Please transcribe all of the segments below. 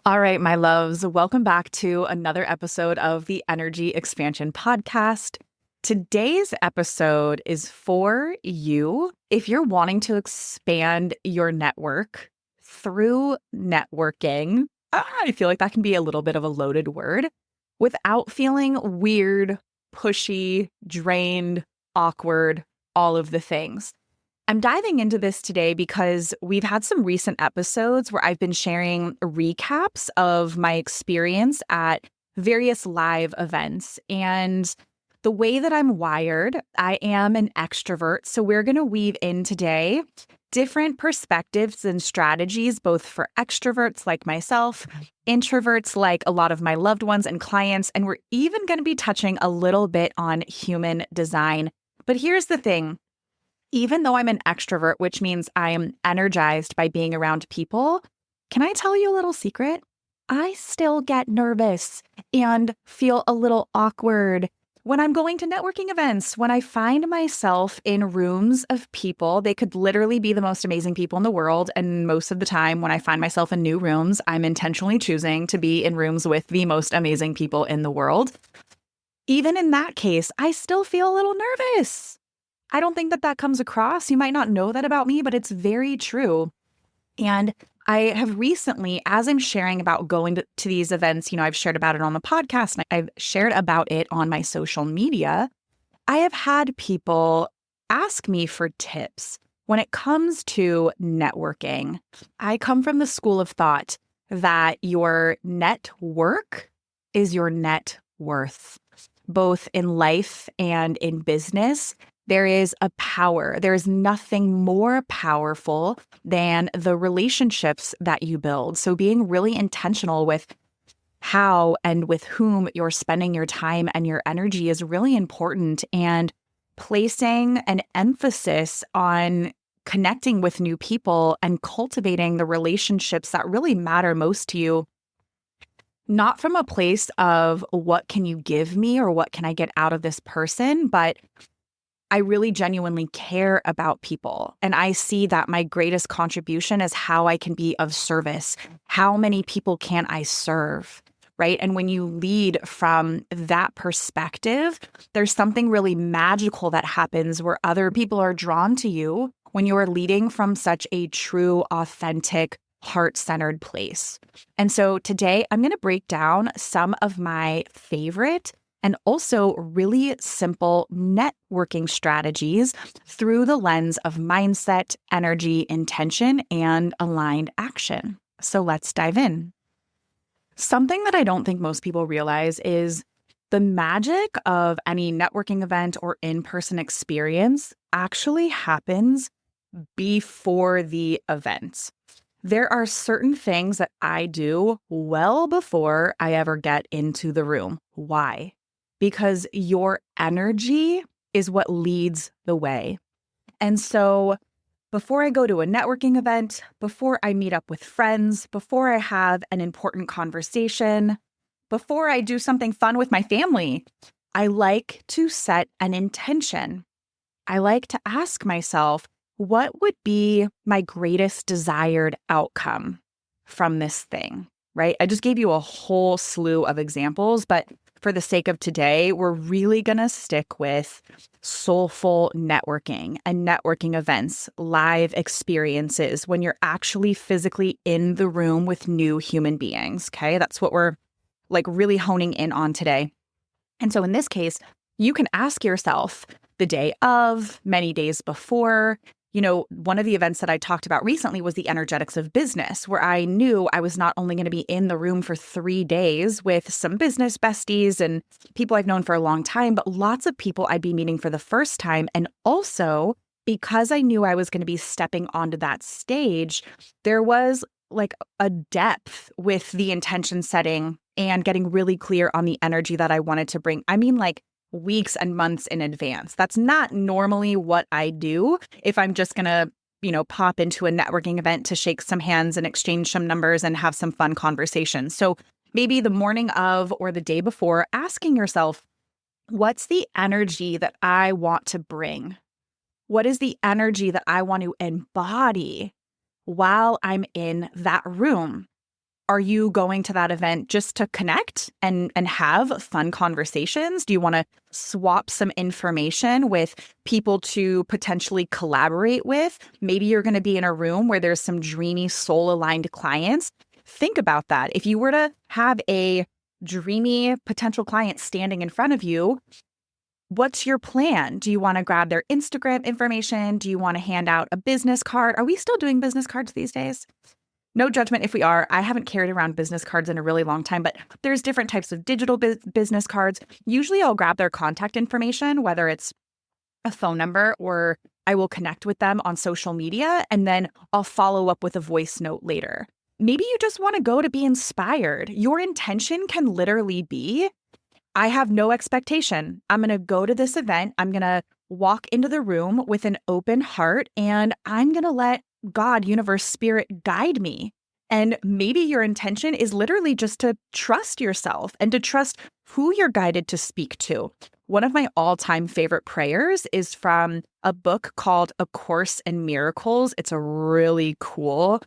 All right, my loves, welcome back to another episode of the Energy Expansion Podcast. Today's episode is for you if you're wanting to expand your network through networking. I feel like that can be a little bit of a loaded word without feeling weird, pushy, drained, awkward, all of the things. I'm diving into this today because we've had some recent episodes where I've been sharing recaps of my experience at various live events. And the way that I'm wired, I am an extrovert. So we're going to weave in today different perspectives and strategies, both for extroverts like myself, introverts like a lot of my loved ones and clients. And we're even going to be touching a little bit on human design. But here's the thing. Even though I'm an extrovert, which means I am energized by being around people, can I tell you a little secret? I still get nervous and feel a little awkward when I'm going to networking events. When I find myself in rooms of people, they could literally be the most amazing people in the world. And most of the time, when I find myself in new rooms, I'm intentionally choosing to be in rooms with the most amazing people in the world. Even in that case, I still feel a little nervous. I don't think that comes across. You might not know that about me, but it's very true. And I have recently, as I'm sharing about going to these events, I've shared about it on the podcast and I've shared about it on my social media. I have had people ask me for tips when it comes to networking. I come from the school of thought that your network is your net worth, both in life and in business. There is a power. There is nothing more powerful than the relationships that you build. So being really intentional with how and with whom you're spending your time and your energy is really important, and placing an emphasis on connecting with new people and cultivating the relationships that really matter most to you. Not from a place of what can you give me or what can I get out of this person, but I really genuinely care about people. And I see that my greatest contribution is how I can be of service. How many people can I serve? Right. And when you lead from that perspective, there's something really magical that happens where other people are drawn to you when you are leading from such a true, authentic, heart-centered place. And so today I'm going to break down some of my favorite and also really simple networking strategies through the lens of mindset, energy, intention, and aligned action. So let's dive in. Something that I don't think most people realize is the magic of any networking event or in-person experience actually happens before the event. There are certain things that I do well before I ever get into the room. Why? Because your energy is what leads the way. And so before I go to a networking event, before I meet up with friends, before I have an important conversation, before I do something fun with my family, I like to set an intention. I like to ask myself, what would be my greatest desired outcome from this thing, right? I just gave you a whole slew of examples, but for the sake of today, we're really going to stick with soulful networking and networking events, live experiences when you're actually physically in the room with new human beings, okay? That's what we're really honing in on today. And so in this case, you can ask yourself the day of, many days before. One of the events that I talked about recently was the energetics of business, where I knew I was not only going to be in the room for 3 days with some business besties and people I've known for a long time, but lots of people I'd be meeting for the first time. And also, because I knew I was going to be stepping onto that stage, there was a depth with the intention setting and getting really clear on the energy that I wanted to bring. I mean, weeks and months in advance. That's not normally what I do if I'm just going to, pop into a networking event to shake some hands and exchange some numbers and have some fun conversations. So maybe the morning of or the day before, asking yourself, what's the energy that I want to bring? What is the energy that I want to embody while I'm in that room? Are you going to that event just to connect and have fun conversations? Do you want to swap some information with people to potentially collaborate with? Maybe you're going to be in a room where there's some dreamy, soul-aligned clients. Think about that. If you were to have a dreamy potential client standing in front of you, what's your plan? Do you want to grab their Instagram information? Do you want to hand out a business card? Are we still doing business cards these days? No judgment if we are. I haven't carried around business cards in a really long time, but there's different types of digital business cards. Usually I'll grab their contact information, whether it's a phone number or I will connect with them on social media, and then I'll follow up with a voice note later. Maybe you just want to go to be inspired. Your intention can literally be, I have no expectation. I'm going to go to this event. I'm going to walk into the room with an open heart, and I'm going to let God, universe, spirit guide me. And maybe your intention is literally just to trust yourself and to trust who you're guided to speak to. One of my all-time favorite prayers is from a book called A Course in Miracles. It's a really cool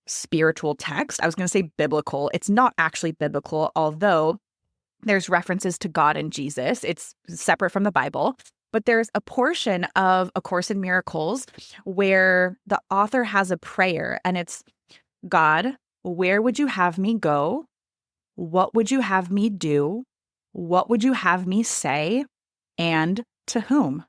spiritual text. I was going to say biblical. It's not actually biblical, although there's references to God and Jesus. It's separate from the Bible. But there's a portion of A Course in Miracles where the author has a prayer, and it's, God, where would you have me go? What would you have me do? What would you have me say? And to whom?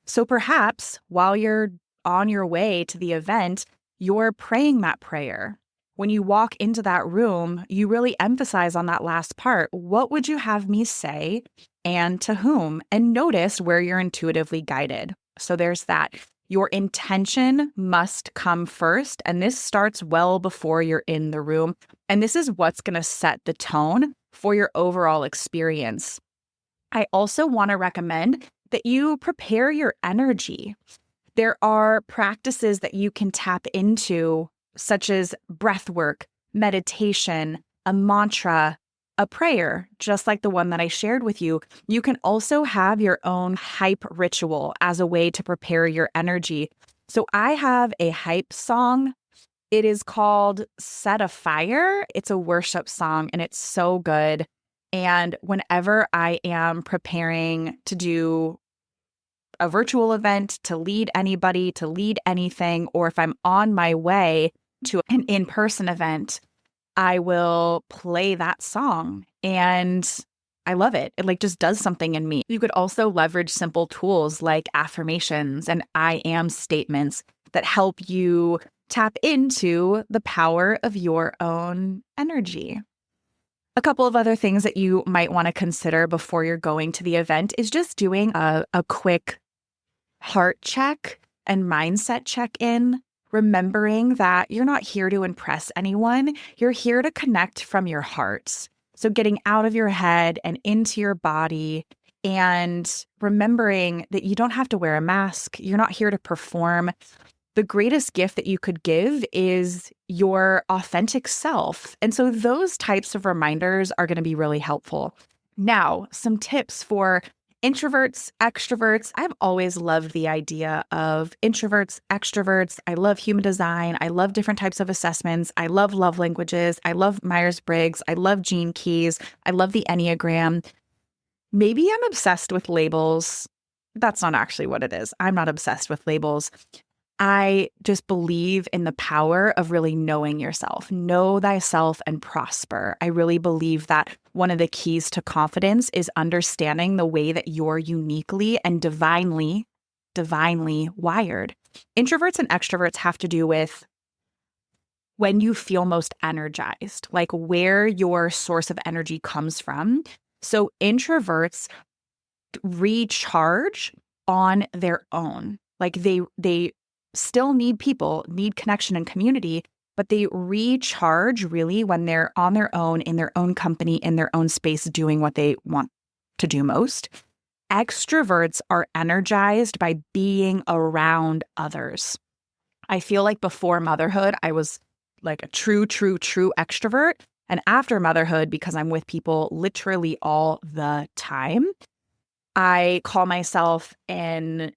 So perhaps while you're on your way to the event, you're praying that prayer. When you walk into that room, you really emphasize on that last part. What would you have me say and to whom? And notice where you're intuitively guided. So there's that. Your intention must come first. And this starts well before you're in the room. And this is what's going to set the tone for your overall experience. I also want to recommend that you prepare your energy. There are practices that you can tap into, such as breath work, meditation, a mantra, a prayer, just like the one that I shared with you. You can also have your own hype ritual as a way to prepare your energy. So I have a hype song. It is called Set a Fire. It's a worship song, and it's so good. And whenever I am preparing to do a virtual event, to lead anybody, to lead anything, or if I'm on my way to an in-person event, I will play that song, and I love it. It just does something in me. You could also leverage simple tools like affirmations and I am statements that help you tap into the power of your own energy. A couple of other things that you might want to consider before you're going to the event is just doing a quick heart check and mindset check-in. Remembering that you're not here to impress anyone, you're here to connect from your heart. So getting out of your head and into your body, and remembering that you don't have to wear a mask. You're not here to perform. The greatest gift that you could give is your authentic self. And so those types of reminders are going to be really helpful. Now, some tips for introverts, extroverts. I've always loved the idea of introverts, extroverts. I love human design. I love different types of assessments. I love love languages. I love Myers-Briggs. I love gene keys. I love the Enneagram. Maybe I'm obsessed with labels. That's not actually what it is. I'm not obsessed with labels. I just believe in the power of really knowing yourself. Know thyself and prosper. I really believe that one of the keys to confidence is understanding the way that you're uniquely and divinely wired. Introverts and extroverts have to do with when you feel most energized, like where your source of energy comes from. So introverts recharge on their own. Like they still need people, need connection and community, but they recharge really when they're on their own, in their own company, in their own space, doing what they want to do most. Extroverts are energized by being around others. I feel like before motherhood, I was like a true extrovert. And after motherhood, because I'm with people literally all the time, I call myself an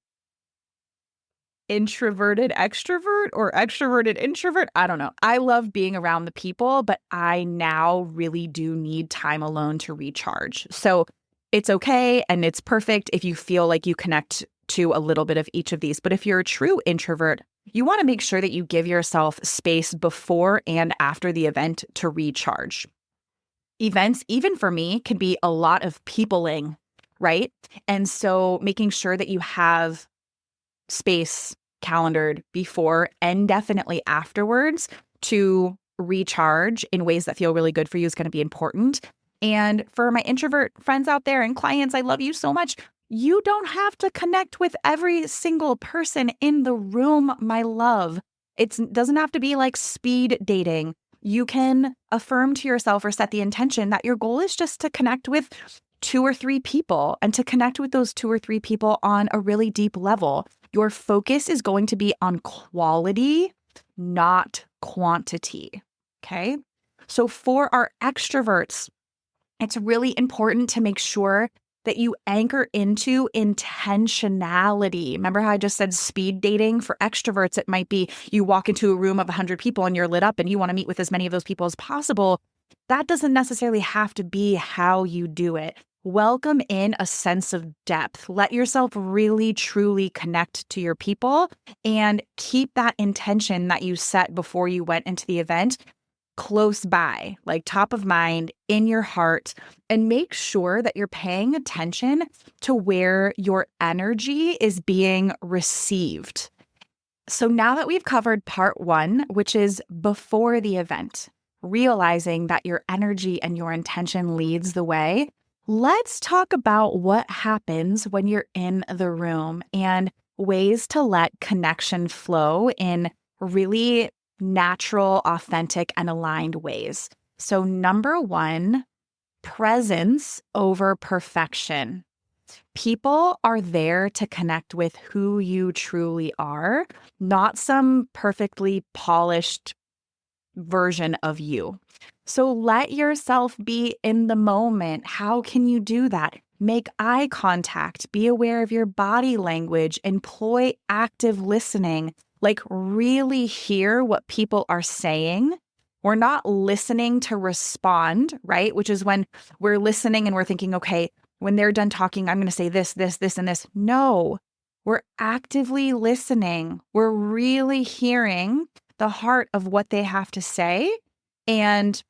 introverted extrovert or extroverted introvert. I don't know. I love being around the people, but I now really do need time alone to recharge. So it's okay and it's perfect if you feel like you connect to a little bit of each of these. But if you're a true introvert, you want to make sure that you give yourself space before and after the event to recharge. Events, even for me, can be a lot of peopling, right? And so making sure that you have space calendared before and definitely afterwards to recharge in ways that feel really good for you is going to be important. And for my introvert friends out there and clients, I love you so much. You don't have to connect with every single person in the room, my love. It doesn't have to be like speed dating. You can affirm to yourself or set the intention that your goal is just to connect with 2 or 3 people and to connect with those 2 or 3 people on a really deep level. Your focus is going to be on quality, not quantity. Okay. So for our extroverts, it's really important to make sure that you anchor into intentionality. Remember how I just said speed dating? For extroverts, it might be you walk into a room of 100 people and you're lit up and you want to meet with as many of those people as possible. That doesn't necessarily have to be how you do it. Welcome in a sense of depth. Let yourself really, truly connect to your people and keep that intention that you set before you went into the event close by, like top of mind in your heart, and make sure that you're paying attention to where your energy is being received. So now that we've covered part 1, which is before the event, realizing that your energy and your intention leads the way, let's talk about what happens when you're in the room and ways to let connection flow in really natural, authentic, and aligned ways. So number 1, presence over perfection. People are there to connect with who you truly are, not some perfectly polished version of you. So let yourself be in the moment. How can you do that? Make eye contact, be aware of your body language, employ active listening, like really hear what people are saying. We're not listening to respond, right? Which is when we're listening and we're thinking, okay, when they're done talking, I'm going to say this, this, this, and this. No, we're actively listening. We're really hearing the heart of what they have to say. And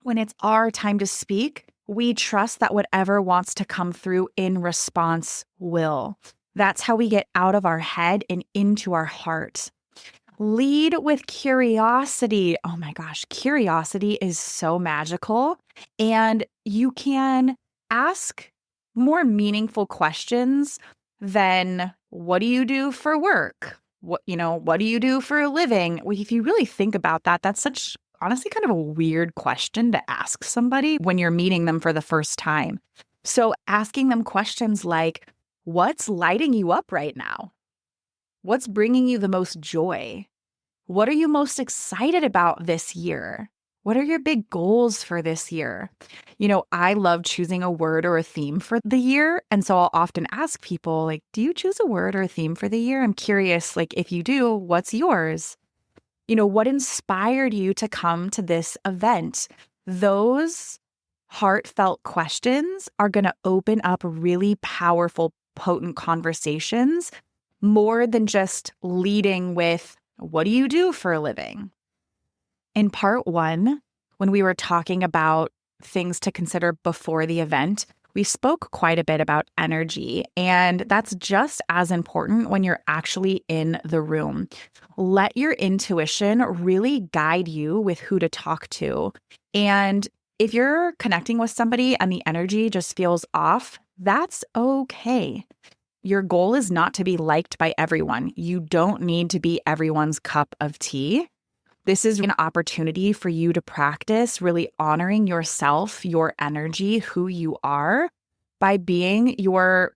when it's our time to speak, we trust that whatever wants to come through in response will. That's how we get out of our head and into our heart. Lead with curiosity. Oh my gosh, curiosity is so magical. And you can ask more meaningful questions than what do you do for work? What do you do for a living? Well, if you really think about that, that's such honestly kind of a weird question to ask somebody when you're meeting them for the first time. So asking them questions like, what's lighting you up right now? What's bringing you the most joy? What are you most excited about this year? What are your big goals for this year? I love choosing a word or a theme for the year. And so I'll often ask people, like, do you choose a word or a theme for the year? I'm curious, like, if you do, what's yours? What inspired you to come to this event? Those heartfelt questions are going to open up really powerful, potent conversations more than just leading with, what do you do for a living? In part 1, when we were talking about things to consider before the event, we spoke quite a bit about energy, and that's just as important when you're actually in the room. Let your intuition really guide you with who to talk to. And if you're connecting with somebody and the energy just feels off, that's okay. Your goal is not to be liked by everyone. You don't need to be everyone's cup of tea. This is an opportunity for you to practice really honoring yourself, your energy, who you are, by being your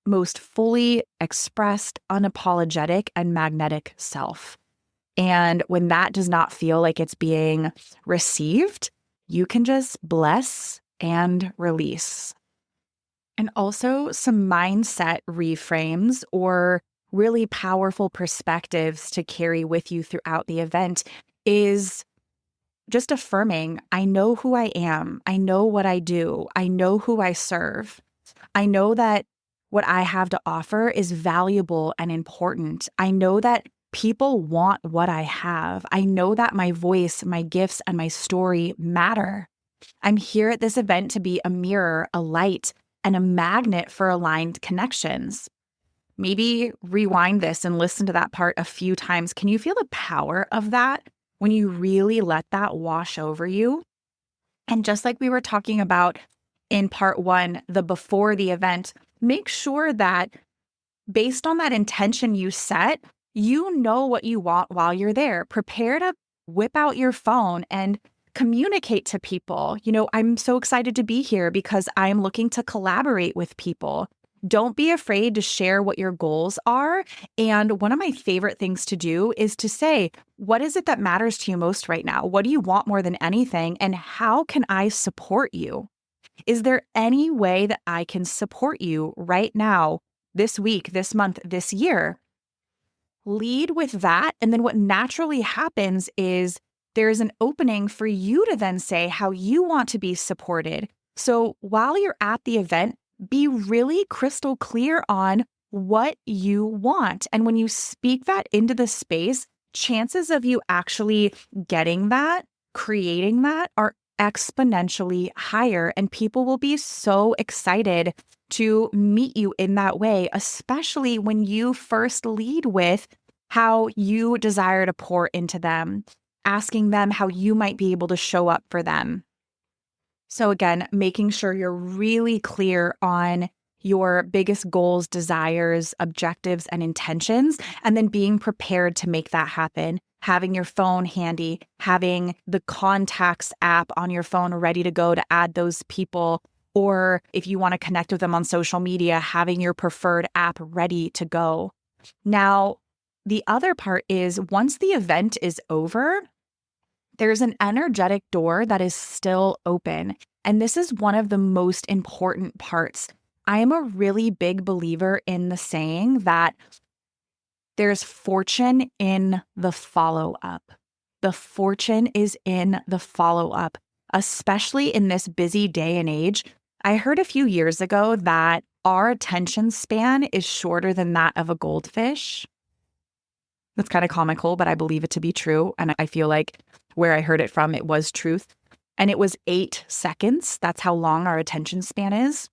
most fully expressed, unapologetic, and magnetic self. And when that does not feel like it's being received, you can just bless and release. And also some mindset reframes or really powerful perspectives to carry with you throughout the event is just affirming, I know who I am. I know what I do. I know who I serve. I know that what I have to offer is valuable and important. I know that people want what I have. I know that my voice, my gifts, and my story matter. I'm here at this event to be a mirror, a light, and a magnet for aligned connections. Maybe rewind this and listen to that part a few times. Can you feel the power of that when you really let that wash over you? And just like we were talking about in part one, the before the event, make sure that based on that intention you set, you know what you want while you're there. Prepare to whip out your phone and communicate to people. I'm so excited to be here because I'm looking to collaborate with people. Don't be afraid to share what your goals are. And one of my favorite things to do is to say, what is it that matters to you most right now? What do you want more than anything? And how can I support you? Is there any way that I can support you right now, this week, this month, this year? Lead with that. And then what naturally happens is there's an opening for you to then say how you want to be supported. So while you're at the event, be really crystal clear on what you want. And when you speak that into the space, chances of you actually getting that, creating that are exponentially higher. And people will be so excited to meet you in that way, especially when you first lead with how you desire to pour into them, asking them how you might be able to show up for them. So again, making sure you're really clear on your biggest goals, desires, objectives, and intentions, and then being prepared to make that happen. Having your phone handy, having the contacts app on your phone ready to go to add those people, or if you want to connect with them on social media, having your preferred app ready to go. Now, the other part is once the event is over, there's an energetic door that is still open. And this is one of the most important parts. I am a really big believer in the saying that there's fortune in the follow-up. The fortune is in the follow-up, especially in this busy day and age. I heard a few years ago that our attention span is shorter than that of a goldfish. That's kind of comical, but I believe it to be true. And I feel like where I heard it from, it was truth. And it was 8 seconds. That's how long our attention span is.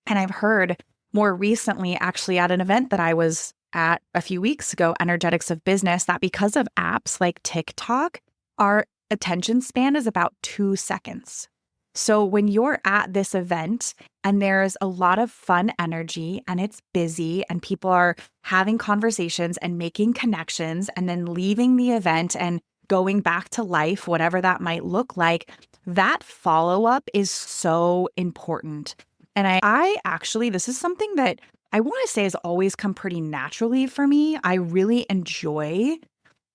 And I've heard more recently, actually at an event that I was at a few weeks ago, Energetics of Business, that because of apps like TikTok, our attention span is about 2 seconds. So when you're at this event and there's a lot of fun energy and it's busy and people are having conversations and making connections and then leaving the event and going back to life, whatever that might look like, that follow-up is so important. And I actually, this is something that I want to say has always come pretty naturally for me. I really enjoy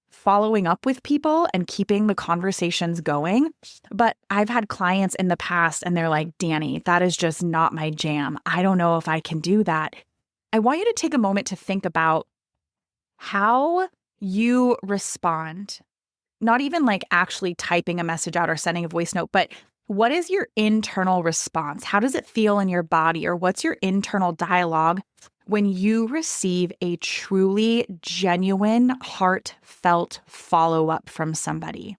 following up with people and keeping the conversations going. But I've had clients in the past and they're like, Dani, that is just not my jam. I don't know if I can do that. I want you to take a moment to think about how you respond. Not even like actually typing a message out or sending a voice note, but what is your internal response? How does it feel in your body? Or what's your internal dialogue when you receive a truly genuine, heartfelt follow-up from somebody?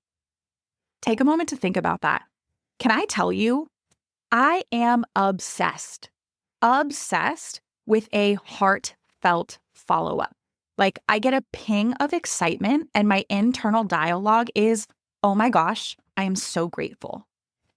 Take a moment to think about that. Can I tell you, I am obsessed with a heartfelt follow-up. Like I get a ping of excitement and my internal dialogue is, oh my gosh, I am so grateful.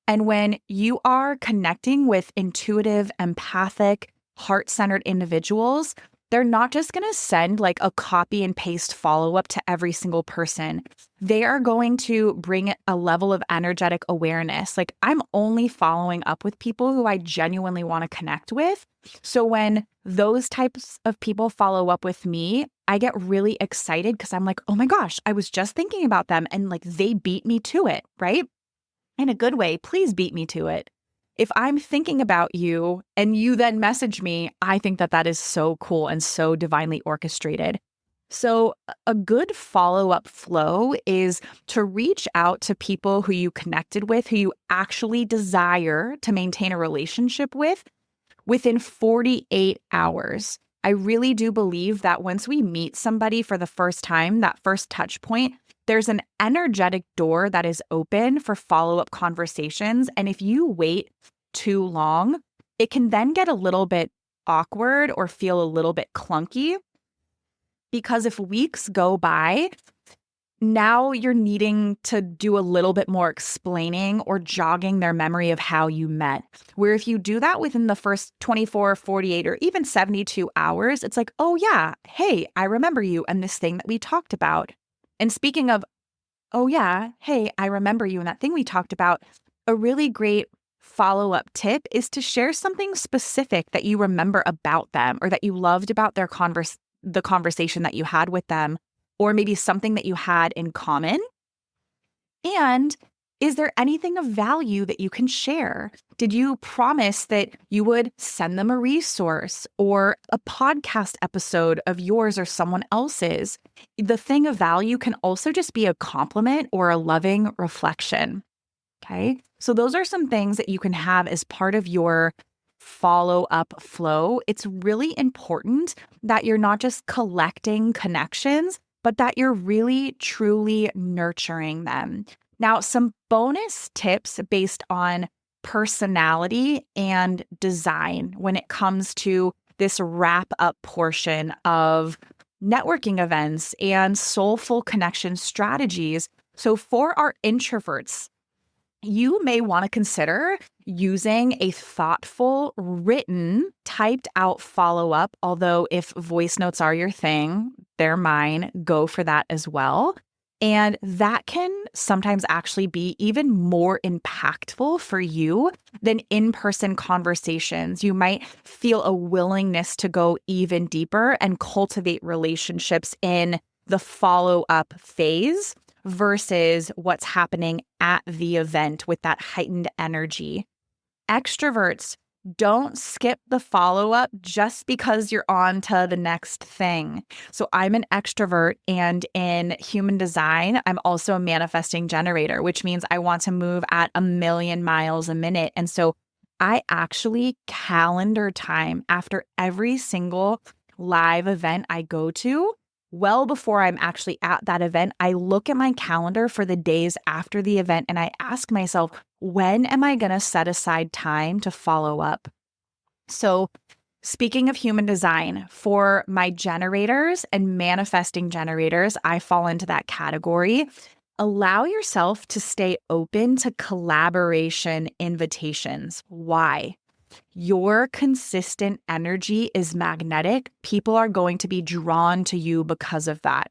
And when you are connecting with intuitive, empathic, heart-centered individuals, they're not just going to send like a copy and paste follow-up to every single person. They are going to bring a level of energetic awareness. Like I'm only following up with people who I genuinely want to connect with. So when those types of people follow up with me, I get really excited because I'm like, oh my gosh, I was just thinking about them and like they beat me to it, right? In a good way, please beat me to it. If I'm thinking about you and you then message me, I think that that is so cool and so divinely orchestrated. So, a good follow up flow is to reach out to people who you connected with, who you actually desire to maintain a relationship with within 48 hours. I really do believe that once we meet somebody for the first time, that first touch point, there's an energetic door that is open for follow-up conversations. And if you wait too long, it can then get a little bit awkward or feel a little bit clunky. Because if weeks go by, now you're needing to do a little bit more explaining or jogging their memory of how you met. Where if you do that within the first 24, 48, or even 72 hours, it's like, oh yeah, hey, I remember you and this thing that we talked about. And speaking of, oh yeah, hey, I remember you and that thing we talked about, a really great follow-up tip is to share something specific that you remember about them or that you loved about the conversation that you had with them, or maybe something that you had in common. And is there anything of value that you can share? Did you promise that you would send them a resource or a podcast episode of yours or someone else's? The thing of value can also just be a compliment or a loving reflection. Okay. So those are some things that you can have as part of your follow-up flow. It's really important that you're not just collecting connections, but that you're really, truly nurturing them. Now, some bonus tips based on personality and design when it comes to this wrap-up portion of networking events and soulful connection strategies. So for our introverts, you may want to consider using a thoughtful, written, typed out follow-up, although if voice notes are your thing, they're mine, go for that as well. And that can sometimes actually be even more impactful for you than in-person conversations. You might feel a willingness to go even deeper and cultivate relationships in the follow-up phase versus what's happening at the event with that heightened energy. Extroverts, don't skip the follow-up just because you're on to the next thing. So I'm an extrovert, and in human design, I'm also a manifesting generator, which means I want to move at 1,000,000 miles a minute. And so I actually calendar time after every single live event I go to. Well before I'm actually at that event, I look at my calendar for the days after the event and I ask myself, when am I going to set aside time to follow up? So, speaking of human design, for my generators and manifesting generators, I fall into that category. Allow yourself to stay open to collaboration invitations. Why? Your consistent energy is magnetic. People are going to be drawn to you because of that.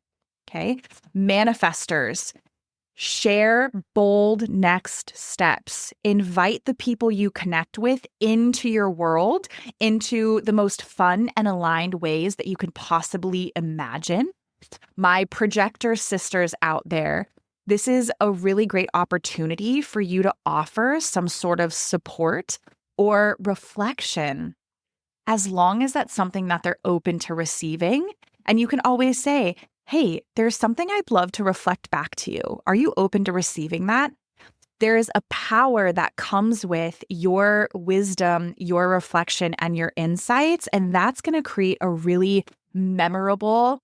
Okay. Manifestors, share bold next steps. Invite the people you connect with into your world, into the most fun and aligned ways that you can possibly imagine. My projector sisters out there, this is a really great opportunity for you to offer some sort of support or reflection, as long as that's something that they're open to receiving. And you can always say, hey, there's something I'd love to reflect back to you. Are you open to receiving that? There is a power that comes with your wisdom, your reflection, and your insights. And that's going to create a really memorable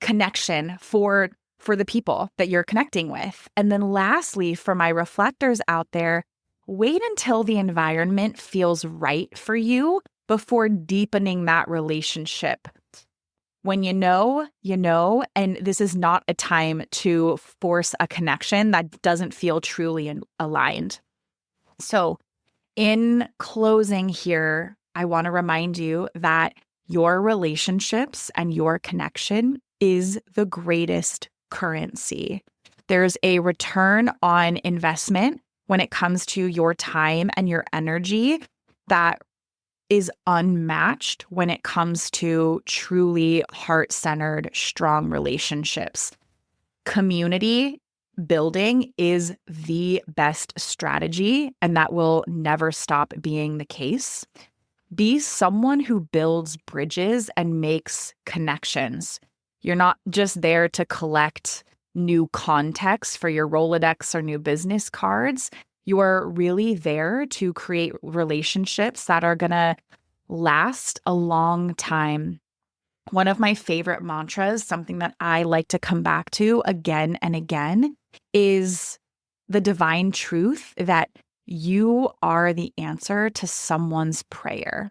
connection for the people that you're connecting with. And then lastly, for my reflectors out there, wait until the environment feels right for you before deepening that relationship. When you know, and this is not a time to force a connection that doesn't feel truly aligned. So, in closing here, I want to remind you that your relationships and your connection is the greatest currency. There's a return on investment when it comes to your time and your energy that is unmatched when it comes to truly heart-centered, strong relationships. Community building is the best strategy, and that will never stop being the case. Be someone who builds bridges and makes connections. You're not just there to collect new context for your Rolodex or new business cards. You are really there to create relationships that are going to last a long time. One of my favorite mantras, something that I like to come back to again and again, is the divine truth that you are the answer to someone's prayer.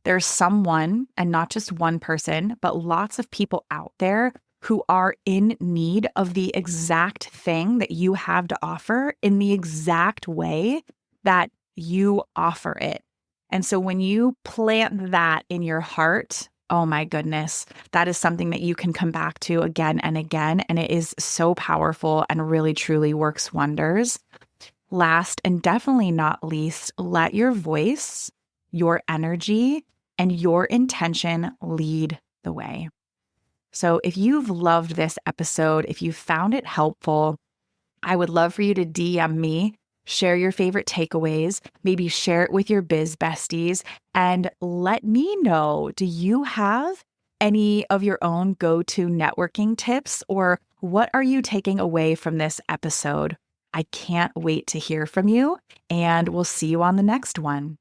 There's someone, and not just one person, but lots of people out there who are in need of the exact thing that you have to offer in the exact way that you offer it. And so when you plant that in your heart, oh my goodness, that is something that you can come back to again and again. And it is so powerful and really, truly works wonders. Last and definitely not least, let your voice, your energy, and your intention lead the way. So if you've loved this episode, if you found it helpful, I would love for you to DM me, share your favorite takeaways, maybe share it with your biz besties, and let me know, do you have any of your own go-to networking tips, or what are you taking away from this episode? I can't wait to hear from you, and we'll see you on the next one.